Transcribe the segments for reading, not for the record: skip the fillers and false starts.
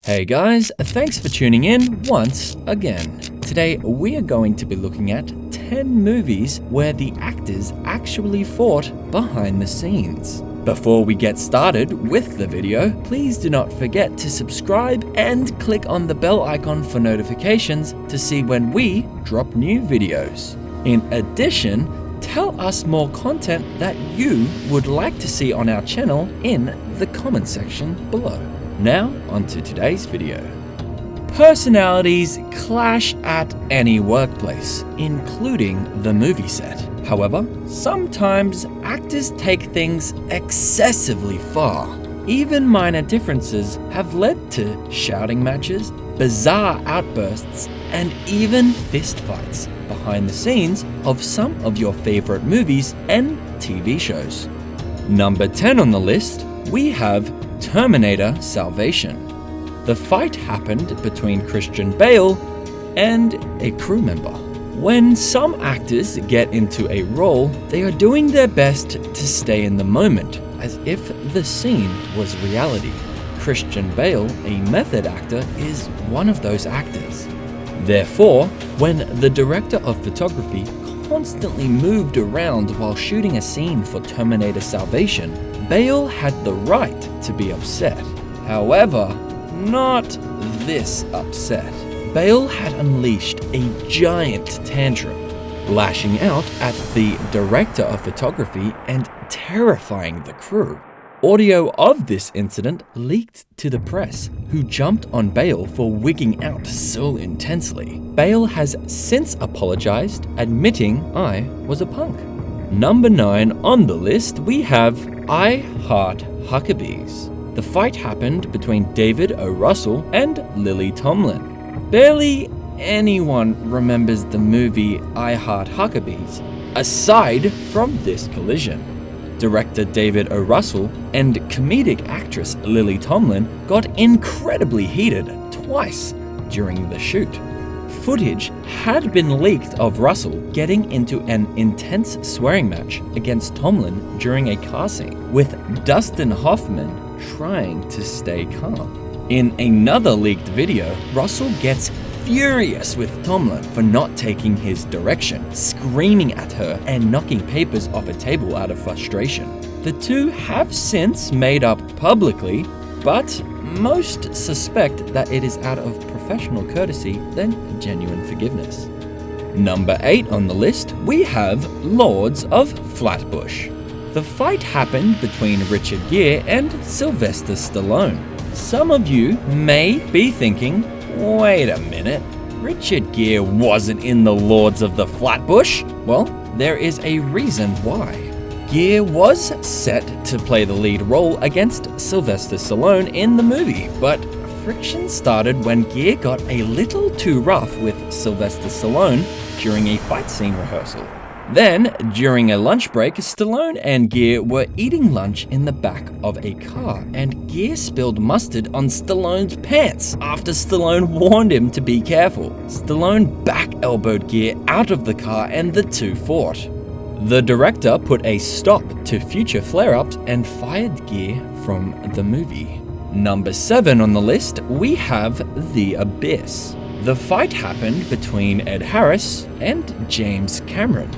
Hey guys, thanks for tuning in once again. Today we are going to be looking at 10 movies where the actors actually fought behind the scenes. Before we get started with the video, please do not forget to subscribe and click on the bell icon for notifications to see when we drop new videos. In addition, tell us more content that you would like to see on our channel in the comment section below. Now, onto today's video. Personalities clash at any workplace, including the movie set. However, sometimes actors take things excessively far. Even minor differences have led to shouting matches, bizarre outbursts, and even fistfights behind the scenes of some of your favorite movies and TV shows. Number 10 on the list, we have Terminator Salvation. The fight happened between Christian Bale and a crew member. When some actors get into a role, they are doing their best to stay in the moment, as if the scene was reality. Christian Bale, a method actor, is one of those actors. Therefore, when the director of photography constantly moved around while shooting a scene for Terminator Salvation, Bale had the right to be upset. However, not this upset. Bale had unleashed a giant tantrum, lashing out at the director of photography and terrifying the crew. Audio of this incident leaked to the press, who jumped on Bale for wigging out so intensely. Bale has since apologized, admitting I was a punk. Number 9 on the list, we have Heart Huckabees. The fight happened between David O. Russell and Lily Tomlin. Barely anyone remembers the movie I Heart Huckabees, aside from this collision. Director David O. Russell and comedic actress Lily Tomlin got incredibly heated twice during the shoot. Footage had been leaked of Russell getting into an intense swearing match against Tomlin during a car scene, with Dustin Hoffman trying to stay calm. In another leaked video, Russell gets furious with Tomlin for not taking his direction, screaming at her and knocking papers off a table out of frustration. The two have since made up publicly, but most suspect that it is out of professional courtesy than genuine forgiveness. Number 8 on the list, we have Lords of Flatbush. The fight happened between Richard Gere and Sylvester Stallone. Some of you may be thinking, wait a minute, Richard Gere wasn't in the Lords of the Flatbush? Well, there is a reason why. Gere was set to play the lead role against Sylvester Stallone in the movie, but friction started when Gere got a little too rough with Sylvester Stallone during a fight scene rehearsal. Then, during a lunch break, Stallone and Gere were eating lunch in the back of a car, and Gere spilled mustard on Stallone's pants after Stallone warned him to be careful. Stallone back-elbowed Gere out of the car and the two fought. The director put a stop to future flare-ups and fired Gere from the movie. Number 7 on the list, we have The Abyss. The fight happened between Ed Harris and James Cameron.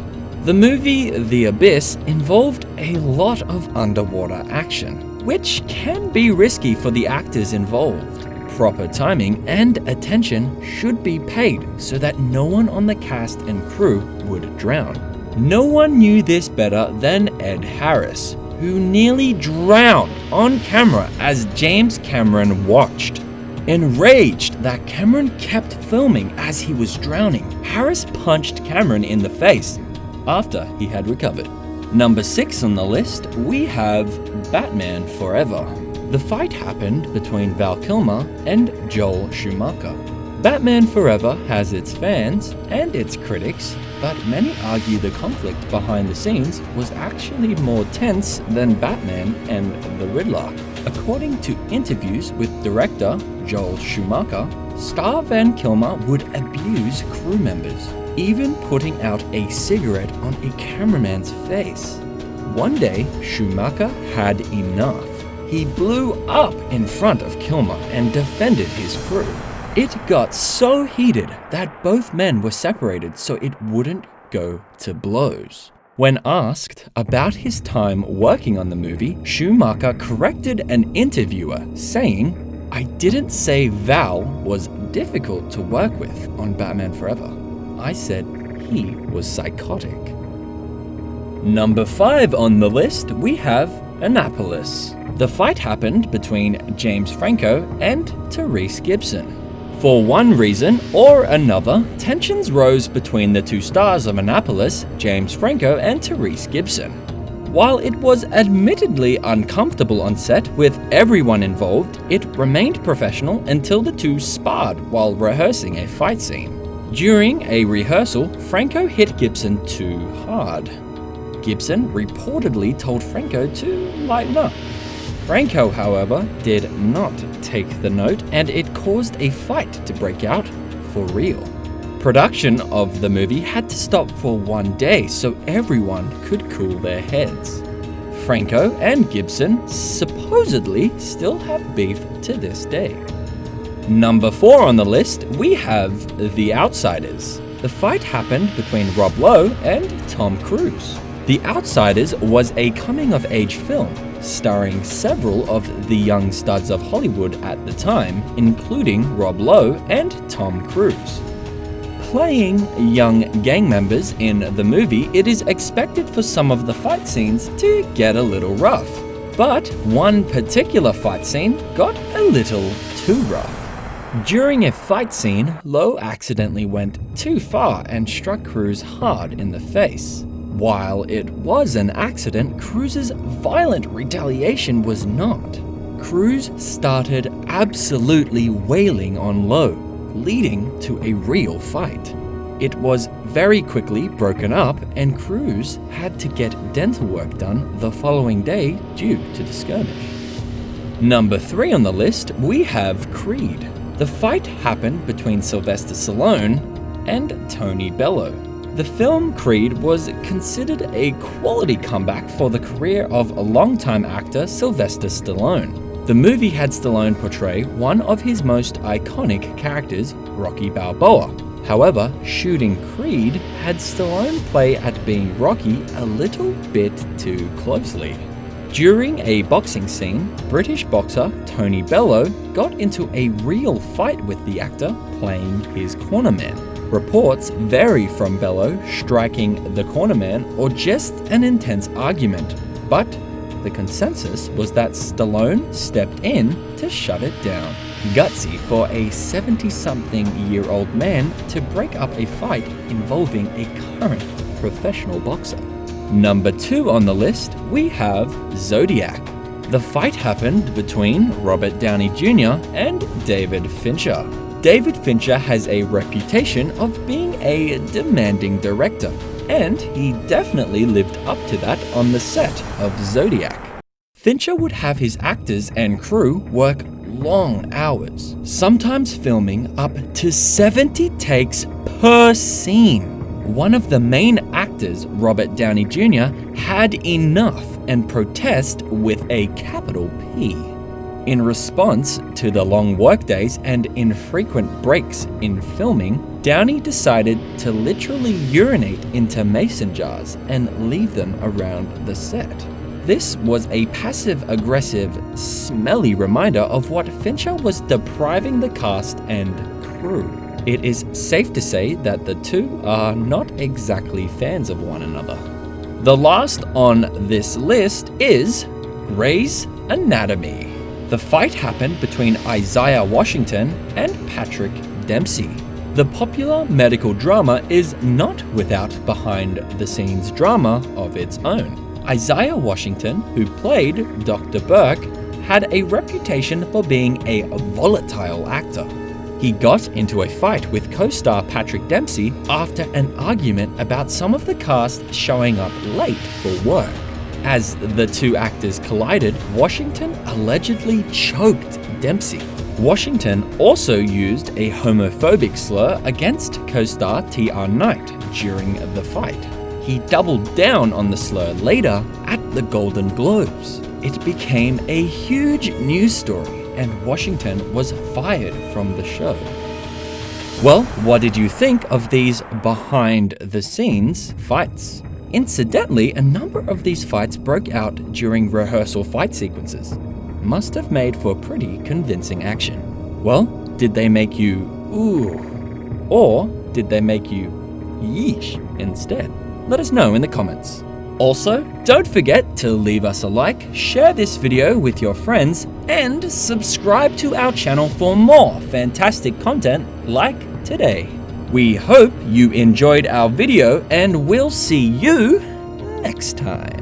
The movie The Abyss involved a lot of underwater action, which can be risky for the actors involved. Proper timing and attention should be paid so that no one on the cast and crew would drown. No one knew this better than Ed Harris, who nearly drowned on camera as James Cameron watched. Enraged that Cameron kept filming as he was drowning, Harris punched Cameron in the face after he had recovered. Number 6 on the list, we have Batman Forever. The fight happened between Val Kilmer and Joel Schumacher. Batman Forever has its fans and its critics, but many argue the conflict behind the scenes was actually more tense than Batman and the Riddler. According to interviews with director Joel Schumacher, star Val Kilmer would abuse crew members, even putting out a cigarette on a cameraman's face. One day, Schumacher had enough. he blew up in front of Kilmer and defended his crew. It got so heated that both men were separated so it wouldn't go to blows. When asked about his time working on the movie, Schumacher corrected an interviewer, saying, "I didn't say Val was difficult to work with on Batman Forever. I said he was psychotic." Number 5 on the list, we have Annapolis. The fight happened between James Franco and Therese Gibson. For one reason or another, tensions rose between the two stars of Annapolis, James Franco and Therese Gibson. While it was admittedly uncomfortable on set with everyone involved, it remained professional until the two sparred while rehearsing a fight scene. During a rehearsal, Franco hit Gibson too hard. Gibson reportedly told Franco to lighten up. Franco, however, did not take the note, and it caused a fight to break out for real. Production of the movie had to stop for one day so everyone could cool their heads. Franco and Gibson supposedly still have beef to this day. Number 4 on the list, we have The Outsiders. The fight happened between Rob Lowe and Tom Cruise. The Outsiders was a coming-of-age film starring several of the young studs of Hollywood at the time, including Rob Lowe and Tom Cruise. Playing young gang members in the movie, it is expected for some of the fight scenes to get a little rough. But one particular fight scene got a little too rough. During a fight scene, Lowe accidentally went too far and struck Cruise hard in the face. While it was an accident, Cruise's violent retaliation was not. Cruise started absolutely wailing on Lowe, leading to a real fight. It was very quickly broken up, and Cruise had to get dental work done the following day due to the skirmish. Number 3 on the list, we have Creed. The fight happened between Sylvester Stallone and Tony Bellew. The film Creed was considered a quality comeback for the career of a longtime actor Sylvester Stallone. The movie had Stallone portray one of his most iconic characters, Rocky Balboa. However, shooting Creed had Stallone play at being Rocky a little bit too closely. During a boxing scene, British boxer Tony Bellew got into a real fight with the actor playing his cornerman. Reports vary from Bellew striking the cornerman or just an intense argument, but the consensus was that Stallone stepped in to shut it down. Gutsy for a 70-something-year-old man to break up a fight involving a current professional boxer. Number 2 on the list, we have Zodiac. The fight happened between Robert Downey Jr. and David Fincher. David Fincher has a reputation of being a demanding director, and he definitely lived up to that on the set of Zodiac. Fincher would have his actors and crew work long hours, sometimes filming up to 70 takes per scene. One of the main actors, Robert Downey Jr., had enough and protest with a capital P. In response to the long workdays and infrequent breaks in filming, Downey decided to literally urinate into mason jars and leave them around the set. This was a passive-aggressive, smelly reminder of what Fincher was depriving the cast and crew. It is safe to say that the two are not exactly fans of one another. The last on this list is Grey's Anatomy. The fight happened between Isaiah Washington and Patrick Dempsey. The popular medical drama is not without behind-the-scenes drama of its own. Isaiah Washington, who played Dr. Burke, had a reputation for being a volatile actor. He got into a fight with co-star Patrick Dempsey after an argument about some of the cast showing up late for work. As the two actors collided, Washington allegedly choked Dempsey. Washington also used a homophobic slur against co-star T.R. Knight during the fight. He doubled down on the slur later at the Golden Globes. it became a huge news story and Washington was fired from the show. Well, what did you think of these behind-the-scenes fights? Incidentally, a number of these fights broke out during rehearsal fight sequences. Must have made for pretty convincing action. Well, did they make you ooh, or did they make you yeesh instead? Let us know in the comments. Also, don't forget to leave us a like, share this video with your friends, and subscribe to our channel for more fantastic content like today. We hope you enjoyed our video and we'll see you next time.